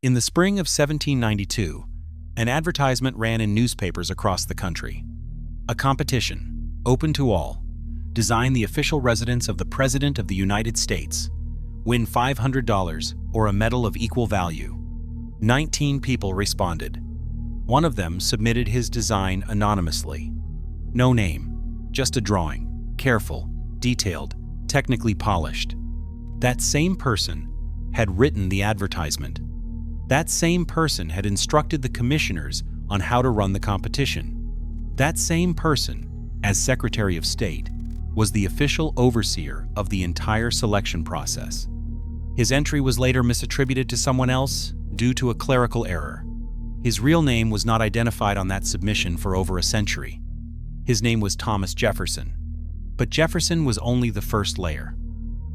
In the spring of 1792, an advertisement ran in newspapers across the country. A competition, open to all. Design the official residence of the President of the United States. Win $500 or a medal of equal value. 19 people responded. One of them submitted his design anonymously. No name, just a drawing, careful, detailed, technically polished. That same person had written the advertisement. That same person had instructed the commissioners on how to run the competition. That same person, as Secretary of State, was the official overseer of the entire selection process. His entry was later misattributed to someone else due to a clerical error. His real name was not identified on that submission for over a century. His name was Thomas Jefferson. But Jefferson was only the first layer.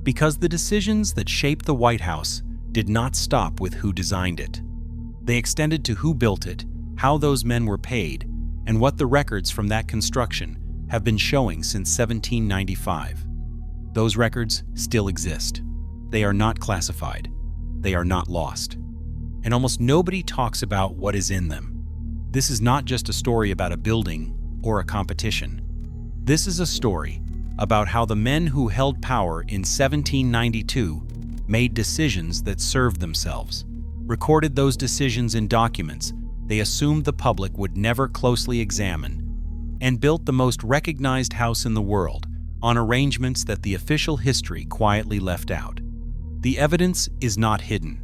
Because the decisions that shaped the White House did not stop with who designed it. They extended to who built it, how those men were paid, and what the records from that construction have been showing since 1795. Those records still exist. They are not classified. They are not lost. And almost nobody talks about what is in them. This is not just a story about a building or a competition. This is a story about how the men who held power in 1792 made decisions that served themselves, recorded those decisions in documents they assumed the public would never closely examine, and built the most recognized house in the world on arrangements that the official history quietly left out. The evidence is not hidden.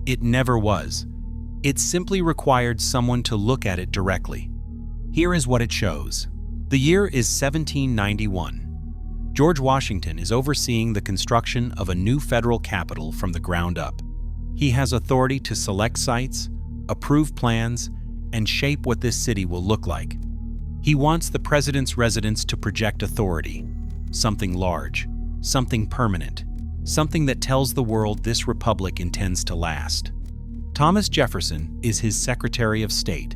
It never was. It simply required someone to look at it directly. Here is what it shows. The year is 1791. George Washington is overseeing the construction of a new federal capital from the ground up. He has authority to select sites, approve plans, and shape what this city will look like. He wants the president's residence to project authority, something large, something permanent, something that tells the world this republic intends to last. Thomas Jefferson is his Secretary of State.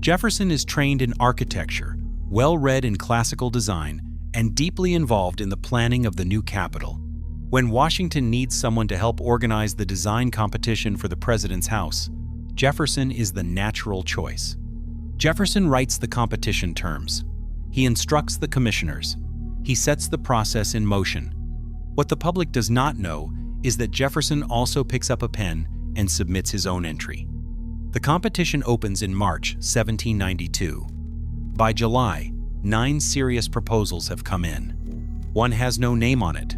Jefferson is trained in architecture, well-read in classical design, and deeply involved in the planning of the new capital. When Washington needs someone to help organize the design competition for the president's house, Jefferson is the natural choice. Jefferson writes the competition terms. He instructs the commissioners. He sets the process in motion. What the public does not know is that Jefferson also picks up a pen and submits his own entry. The competition opens in March 1792. By July, 9 serious proposals have come in. One has no name on it,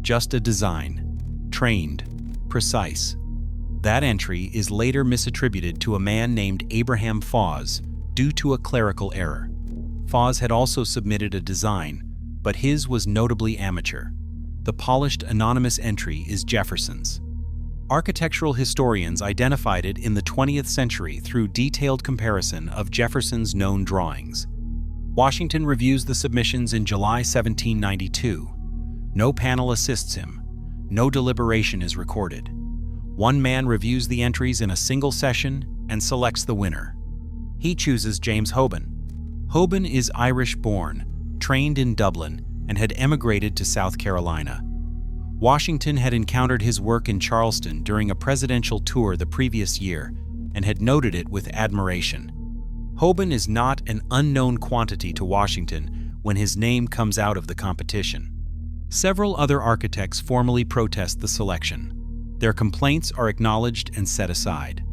just a design, trained, precise. That entry is later misattributed to a man named Abraham Fawes due to a clerical error. Fawes had also submitted a design, but his was notably amateur. The polished anonymous entry is Jefferson's. Architectural historians identified it in the 20th century through detailed comparison of Jefferson's known drawings. Washington reviews the submissions in July 1792. No panel assists him. No deliberation is recorded. One man reviews the entries in a single session and selects the winner. He chooses James Hoban. Hoban is Irish-born, trained in Dublin, and had emigrated to South Carolina. Washington had encountered his work in Charleston during a presidential tour the previous year and had noted it with admiration. Hoban is not an unknown quantity to Washington when his name comes out of the competition. Several other architects formally protest the selection. Their complaints are acknowledged and set aside.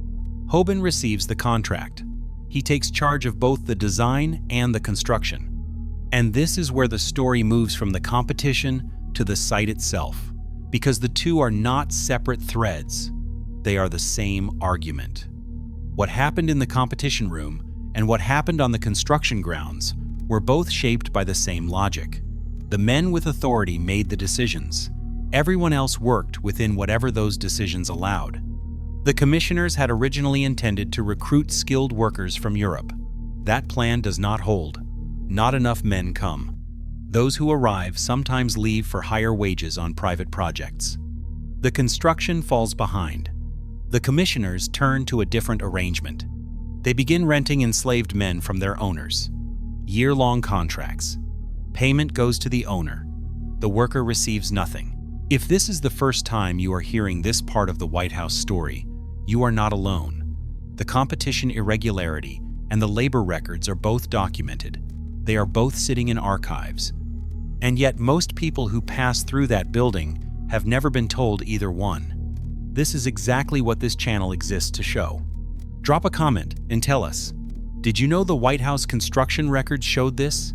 Hoban receives the contract. He takes charge of both the design and the construction. And this is where the story moves from the competition to the site itself, because the two are not separate threads. They are the same argument. What happened in the competition room and what happened on the construction grounds were both shaped by the same logic. The men with authority made the decisions. Everyone else worked within whatever those decisions allowed. The commissioners had originally intended to recruit skilled workers from Europe. That plan does not hold. Not enough men come. Those who arrive sometimes leave for higher wages on private projects. The construction falls behind. The commissioners turn to a different arrangement. They begin renting enslaved men from their owners. Year-long contracts. Payment goes to the owner. The worker receives nothing. If this is the first time you are hearing this part of the White House story, you are not alone. The competition irregularity and the labor records are both documented. They are both sitting in archives. And yet most people who pass through that building have never been told either one. This is exactly what this channel exists to show. Drop a comment and tell us, did you know the White House construction records showed this?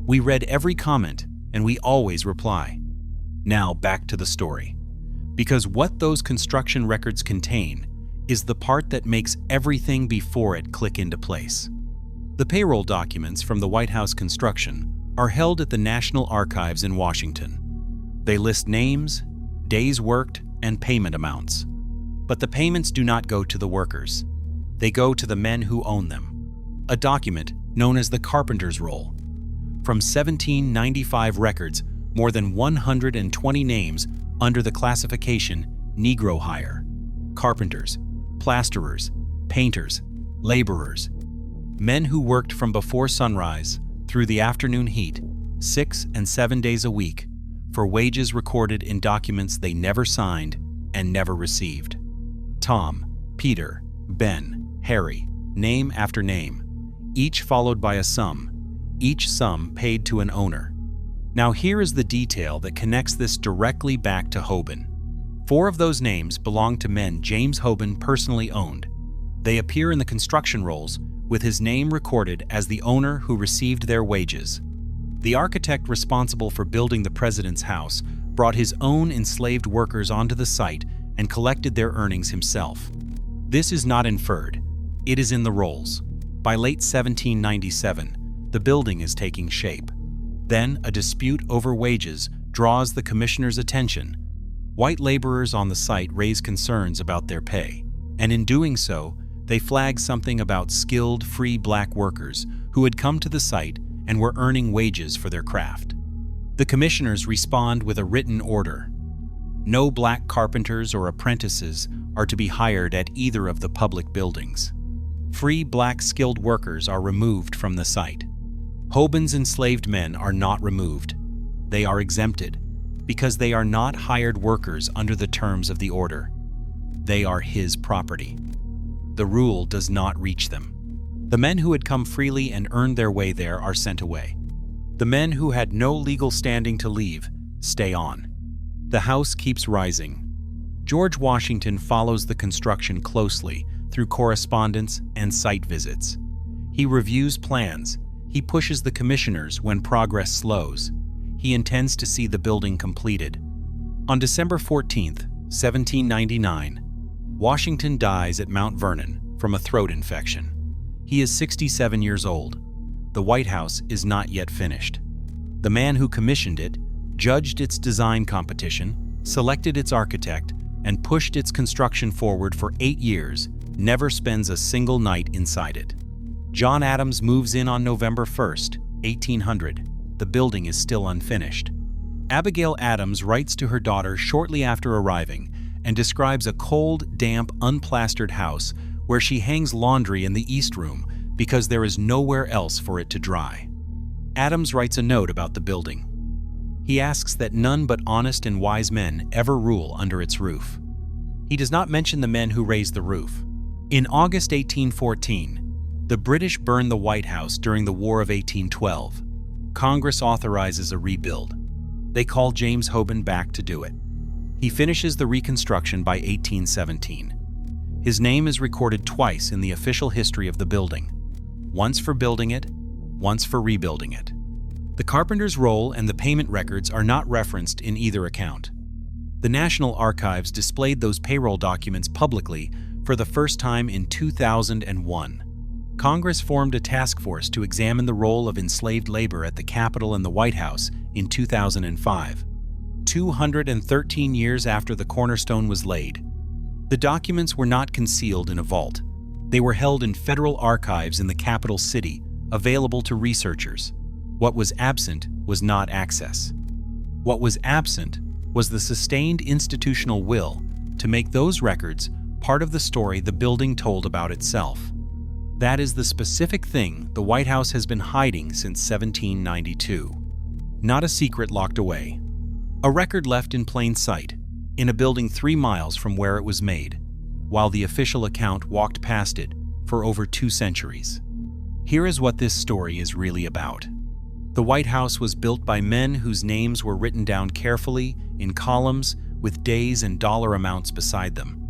We read every comment and we always reply. Now back to the story. Because what those construction records contain is the part that makes everything before it click into place. The payroll documents from the White House construction are held at the National Archives in Washington. They list names, days worked, and payment amounts. But the payments do not go to the workers. They go to the men who own them. A document known as the Carpenter's Roll. From 1795 records, more than 120 names under the classification Negro hire. Carpenters, plasterers, painters, laborers. Men who worked from before sunrise through the afternoon heat, 6 and 7 days a week, for wages recorded in documents they never signed and never received. Tom, Peter, Ben, Harry, name after name, each followed by a sum, each sum paid to an owner. Now here is the detail that connects this directly back to Hoban. 4 of those names belong to men James Hoban personally owned. They appear in the construction rolls with his name recorded as the owner who received their wages. The architect responsible for building the president's house brought his own enslaved workers onto the site and collected their earnings himself. This is not inferred. It is in the rolls. By late 1797, the building is taking shape. Then a dispute over wages draws the commissioner's attention. White laborers on the site raise concerns about their pay, and in doing so, they flag something about skilled, free black workers who had come to the site and were earning wages for their craft. The commissioners respond with a written order. No black carpenters or apprentices are to be hired at either of the public buildings. Free black skilled workers are removed from the site. Hoban's enslaved men are not removed. They are exempted because they are not hired workers under the terms of the order. They are his property. The rule does not reach them. The men who had come freely and earned their way there are sent away. The men who had no legal standing to leave stay on. The house keeps rising. George Washington follows the construction closely through correspondence and site visits. He reviews plans. He pushes the commissioners when progress slows. He intends to see the building completed. On December 14, 1799, Washington dies at Mount Vernon from a throat infection. He is 67 years old. The White House is not yet finished. The man who commissioned it judged its design competition, selected its architect, and pushed its construction forward for 8 years, never spends a single night inside it. John Adams moves in on November 1st, 1800. The building is still unfinished. Abigail Adams writes to her daughter shortly after arriving and describes a cold, damp, unplastered house where she hangs laundry in the East Room because there is nowhere else for it to dry. Adams writes a note about the building. He asks that none but honest and wise men ever rule under its roof. He does not mention the men who raised the roof. In August 1814, the British burn the White House during the War of 1812. Congress authorizes a rebuild. They call James Hoban back to do it. He finishes the reconstruction by 1817. His name is recorded twice in the official history of the building, once for building it, once for rebuilding it. The Carpenter's Roll and the payment records are not referenced in either account. The National Archives displayed those payroll documents publicly for the first time in 2001. Congress formed a task force to examine the role of enslaved labor at the Capitol and the White House in 2005. 213 years after the cornerstone was laid. The documents were not concealed in a vault. They were held in federal archives in the capital city, available to researchers. What was absent was not access. What was absent was the sustained institutional will to make those records part of the story the building told about itself. That is the specific thing the White House has been hiding since 1792. Not a secret locked away. A record left in plain sight, in a building 3 miles from where it was made. while the official account walked past it for over 2 centuries. Here is what this story is really about. The White House was built by men whose names were written down carefully in columns with days and dollar amounts beside them.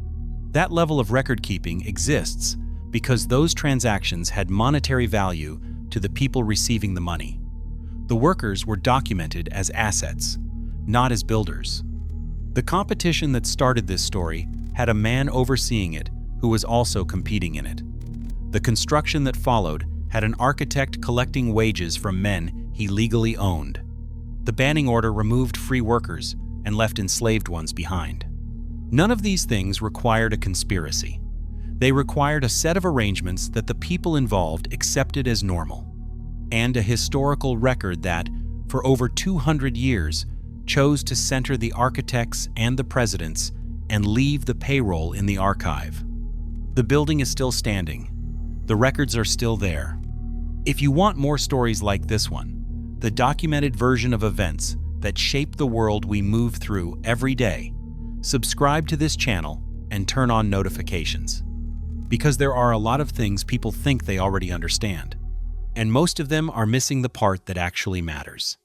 That level of record-keeping exists because those transactions had monetary value to the people receiving the money. The workers were documented as assets, not as builders. The competition that started this story had a man overseeing it who was also competing in it. The construction that followed had an architect collecting wages from men he legally owned. The banning order removed free workers and left enslaved ones behind. None of these things required a conspiracy. They required a set of arrangements that the people involved accepted as normal, and a historical record that, for over 200 years, chose to center the architects and the presidents and leave the payroll in the archive. The building is still standing. The records are still there. If you want more stories like this one, the documented version of events that shape the world we move through every day, subscribe to this channel and turn on notifications. Because there are a lot of things people think they already understand, and most of them are missing the part that actually matters.